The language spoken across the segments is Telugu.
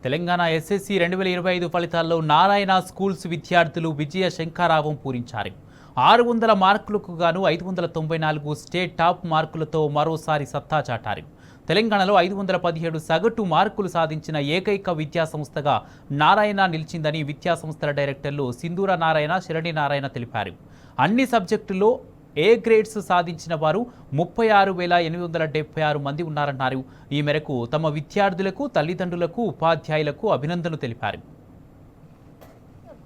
తెలంగాణ ఎస్ఎస్సి 2025 ఫలితాల్లో నారాయణ స్కూల్స్ విద్యార్థులు విజయ శంఖారావం పూరించారు. 600 మార్కులకు గాను 594 స్టేట్ టాప్ మార్కులతో మరోసారి సత్తా చాటారు. తెలంగాణలో 517 సగటు మార్కులు సాధించిన ఏకైక విద్యాసంస్థగా నారాయణ నిలిచిందని విద్యాసంస్థల డైరెక్టర్లు సింధూర నారాయణ, శరణి నారాయణ తెలిపారు. అన్ని సబ్జెక్టుల్లో ఏ గ్రేడ్స్ సాధించిన వారు 36,876 మంది ఉన్నారన్నారు. ఈ మేరకు తమ విద్యార్థులకు, తల్లిదండ్రులకు, ఉపాధ్యాయులకు అభినందనలు తెలిపారు.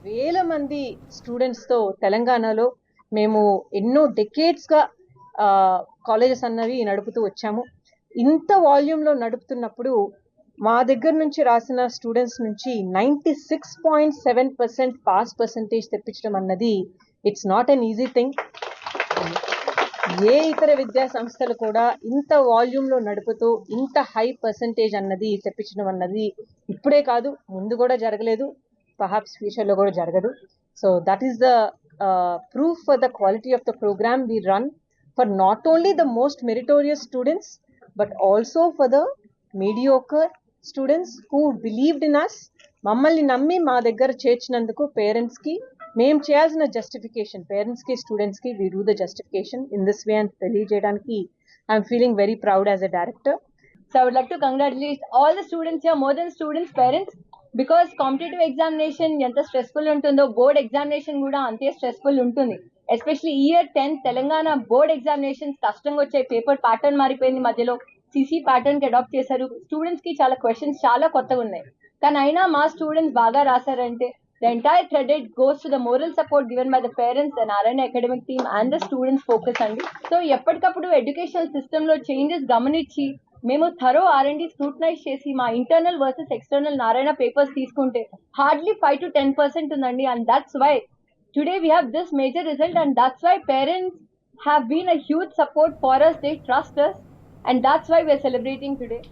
వేల మంది స్టూడెంట్స్తో తెలంగాణలో మేము ఎన్నో డెకేడ్స్గా కాలేజెస్ అన్నవి నడుపుతూ వచ్చాము. ఇంత వాల్యూమ్లో నడుపుతున్నప్పుడు మా దగ్గర నుంచి రాసిన స్టూడెంట్స్ నుంచి 96.7% పాస్ పర్సంటేజ్ తెప్పించడం అన్నది it's not an easy thing. ఏ ఇతర విద్యా సంస్థలు కూడా ఇంత వాల్యూమ్లో నడుపుతూ ఇంత హై పర్సంటేజ్ అన్నది తెప్పించడం అన్నది ఇప్పుడే కాదు, ముందు కూడా జరగలేదు, పర్హాప్స్ ఫ్యూచర్లో కూడా జరగదు. So that is the proof for the quality of the program we run for not only the most meritorious students but also for the mediocre students who believed in us. మమ్మల్ని నమ్మి మా దగ్గర చేర్చినందుకు పేరెంట్స్కి మేము చేయాల్సిన జస్టిఫికేషన్, పేరెంట్స్కి స్టూడెంట్స్కి we do the justification in this way అని తెలియజేయడానికి I'm feeling very proud as a director. So I would like to congratulate all the students here, more than students, parents, because competitive examination ఎంత స్ట్రెస్ఫుల్ ఉంటుందో బోర్డ్ ఎగ్జామినేషన్ కూడా అంతే స్ట్రెస్ఫుల్ ఉంటుంది. Especially year 10 Telangana board examinations కష్టంగా వచ్చాయి. పేపర్ ప్యాటర్న్ మారిపోయింది, మధ్యలో సిసి ప్యాటర్న్ కి అడాప్ట్ చేశారు. స్టూడెంట్స్ కి చాలా క్వశ్చన్స్ చాలా కొత్తగా ఉన్నాయి, కానీ అయినా మా స్టూడెంట్స్ బాగా రాశారంటే the entire credit goes to the moral support given by the parents, the Narayana academic team and the students focus అండి. సో ఎప్పటికప్పుడు ఎడ్యుకేషనల్ సిస్టమ్ లో చేంజెస్ గమనించి మేము థరో R&D స్క్రూటనైజ్ చేసి మా internal versus external Narayana papers తీసుకుంటే హార్డ్లీ 5 to 10% ఉందండి. And that's why today we have this major result, and that's why parents have been a huge support for us. They trust us and that's why we are celebrating today.